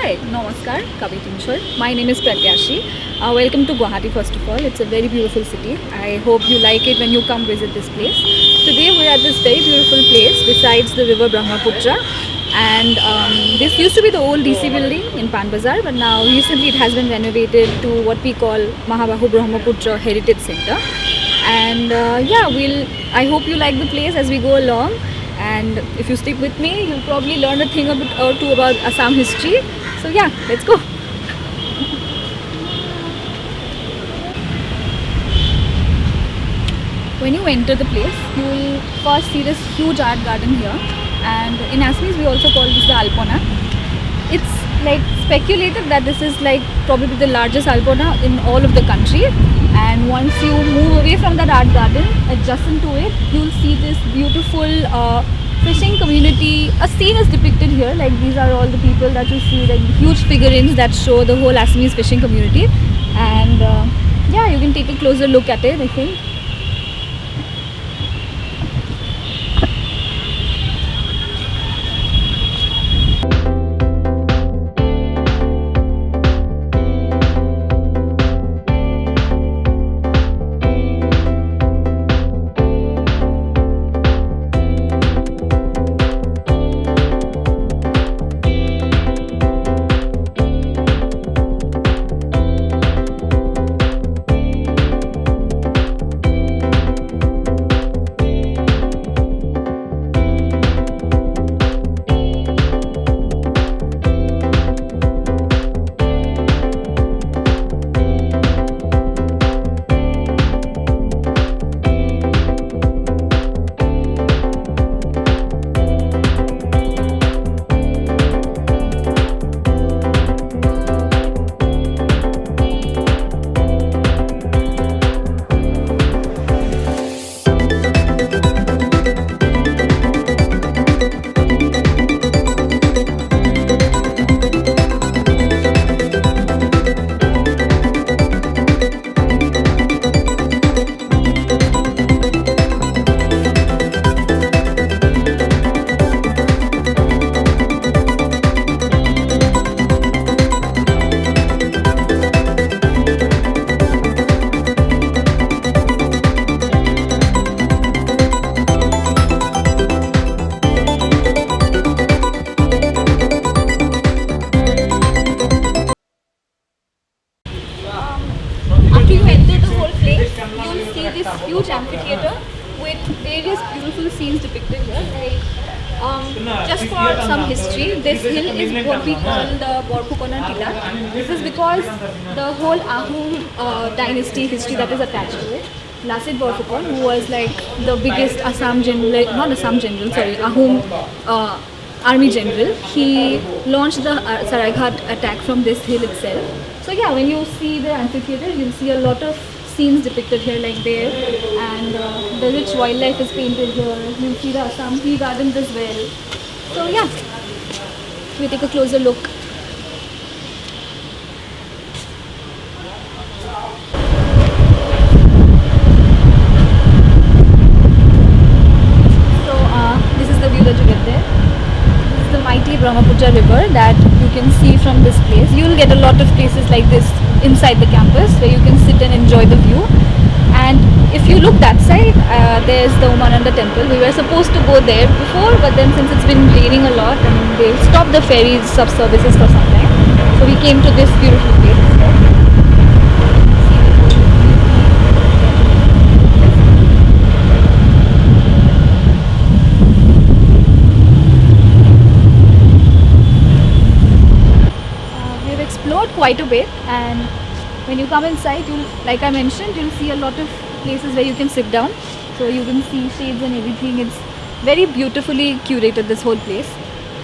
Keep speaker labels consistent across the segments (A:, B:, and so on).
A: Hi, Namaskar, Kavitinchar. My name is Pratyashi. Welcome to Guwahati first of all. It's a very beautiful city. I hope you like it when you come visit this place. Today we're at this very beautiful place besides the river Brahmaputra. And this used to be the old DC building in Pan Bazar, but now recently it has been renovated to what we call Mahabahu Brahmaputra Heritage Center. And I hope you like the place as we go along. And if you stick with me, you'll probably learn a thing or two about Assam history. So yeah, let's go. When you enter the place, you will first see this huge art garden here. And in Assamese, we also call this the Alpona. It's like speculated that this is like probably the largest Alpona in all of the country. And once you move away from that art garden, adjacent to it, you'll see this beautiful fishing community. A scene is depicted here, like these are all the people that you see, like huge figurines that show the whole Assamese fishing community. And you can take a closer look at it, I think. This huge amphitheater with various beautiful scenes depicted here. Just for some history, this hill is what we call the Borphukon Tilla. This is because the whole Ahom dynasty history that is attached to it. Lasit Borphukon, who was like the biggest Ahom army general, he launched the Saraighat attack from this hill itself. So yeah, when you see the amphitheater, you'll see a lot of scenes depicted here, like there, and the rich wildlife is painted here. You'll see the Assam tea gardens as well. So yeah, we take a closer look. So this is the view that you get there. This is the mighty Brahmaputra river that you can see from this place. You'll get a lot of places like this inside the campus where you can sit and enjoy the view. And if you look that side, there's the Umananda temple. We were supposed to go there before, but then since it's been raining a lot, and they stopped the ferries sub-services for some time, so we came to this beautiful place instead. We've explored quite a bit, and when you come inside, like I mentioned, you'll see a lot of places where you can sit down. So you can see shades and everything. It's very beautifully curated, this whole place.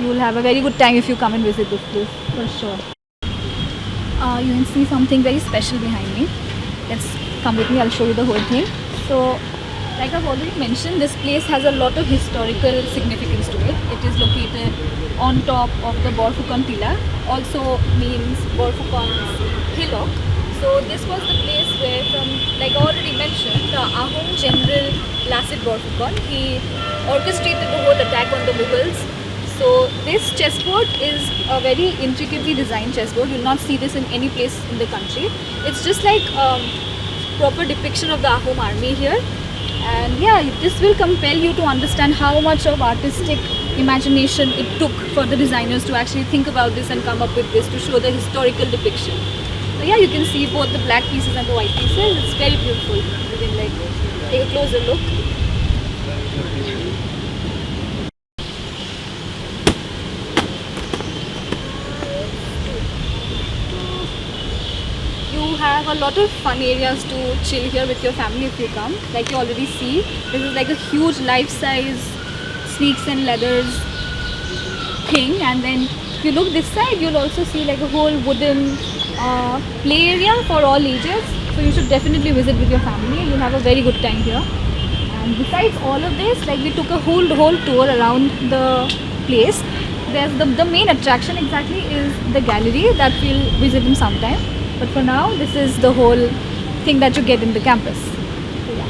A: You will have a very good time if you come and visit this place, for sure. You can see something very special behind me. Let's come with me, I'll show you the whole thing. So, like I've already mentioned, this place has a lot of historical significance to it. It is located on top of the Borphukon Tilla, also means Borphukon's hillock. So this was the place where, like I already mentioned, the Ahom general Lasit Borphukon, he orchestrated the whole attack on the Mughals. So this chessboard is a very intricately designed chessboard. You'll not see this in any place in the country. It's just like proper depiction of the Ahom army here. And yeah, this will compel you to understand how much of artistic imagination it took for the designers to actually think about this and come up with this to show the historical depiction. So yeah, you can see both the black pieces and the white pieces. It's very beautiful. You can like take a closer look. You have a lot of fun areas to chill here with your family if you come. Like you already see, this is like a huge life-size Snakes and Ladders thing. And then if you look this side, you'll also see like a whole wooden play area for all ages. So you should definitely visit with your family. You'll have a very good time here. And besides all of this, like we took a whole tour around the place. There's the main attraction exactly is the gallery that we'll visit in some time. But for now, this is the whole thing that you get in the campus. So, yeah.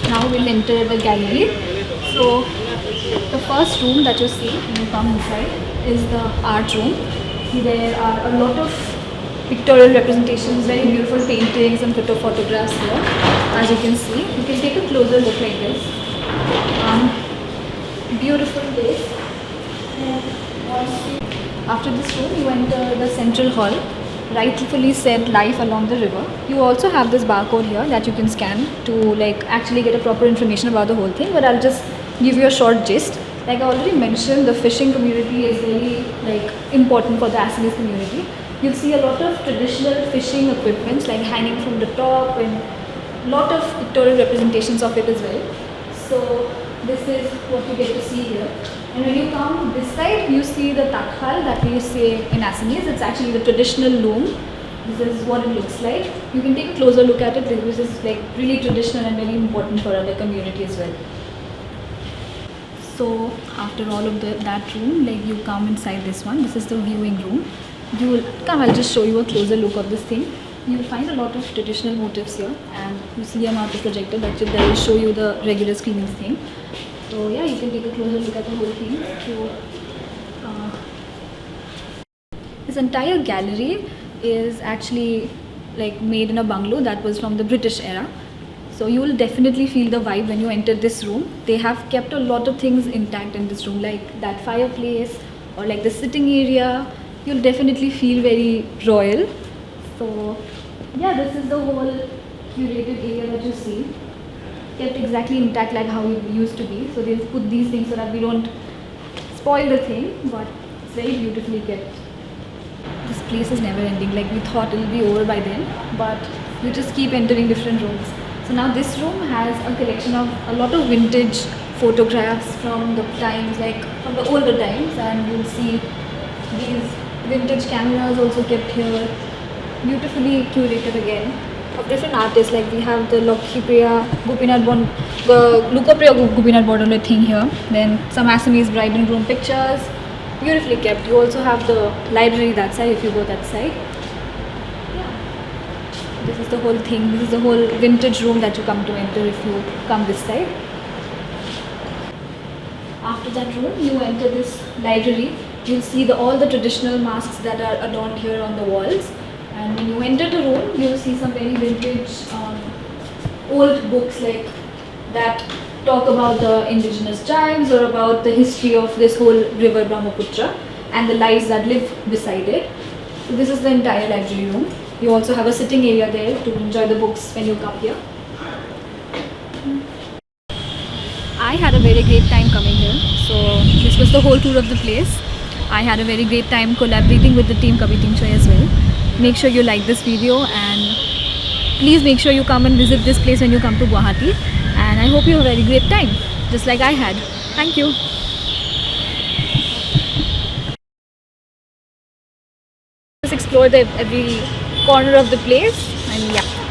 A: Now we'll enter the gallery. So the first room that you see when you come inside is the art room. There are a lot of pictorial representations, very beautiful paintings and photographs here. As you can see, you can take a closer look like this. Beautiful place. After this room, you enter the central hall, rightfully said life along the river. You also have this barcode here that you can scan to like actually get a proper information about the whole thing. But I'll just give you a short gist. Like I already mentioned, the fishing community is very like important for the Assamese community. You'll see a lot of traditional fishing equipments like hanging from the top and lot of pictorial representations of it as well. So this is what you get to see here. And when you come this side, you see the takhal that we say in Assamese. It's actually the traditional loom. This is what it looks like. You can take a closer look at it because it's like really traditional and very important for the community as well. So after all of that room, like you come inside this one. This is the viewing room. You will come. I'll just show you a closer look of this thing. You will find a lot of traditional motifs here, and you see a marker projector that will show you the regular screening thing. So yeah, you can take a closer look at the whole thing. So this entire gallery is actually like made in a bungalow that was from the British era. So you will definitely feel the vibe when you enter this room. They have kept a lot of things intact in this room, like that fireplace or like the sitting area. You'll definitely feel very royal. So yeah, this is the whole curated area that you see, kept exactly intact like how it used to be. So they've put these things so that we don't spoil the thing, but it's very beautifully kept. This place is never ending. Like we thought it'll be over by then, but you just keep entering different rooms. So now this room has a collection of a lot of vintage photographs from the times, like from the older times, and you'll see these vintage cameras also kept here, beautifully curated again, of different artists. Like we have the Lokhipriya Gopinath Bordole thing here, then some Assamese bride and groom pictures, beautifully kept. You also have the library that side if you go that side. Yeah. This is the whole thing. This is the whole vintage room that you come to enter if you come this side. After that room, you enter this library. You'll see all the traditional masks that are adorned here on the walls. And when you enter the room, you'll see some very vintage old books like that talk about the indigenous tribes or about the history of this whole river Brahmaputra and the lives that live beside it. So this is the entire library room. You also have a sitting area there to enjoy the books when you come here. I had a very great time coming here. So this was the whole tour of the place. I had a very great time collaborating with the team Kabhi Ting Choy as well. Make sure you like this video and please make sure you come and visit this place when you come to Guwahati. And I hope you have a very great time, just like I had. Thank you. Just explore every corner of the place and yeah.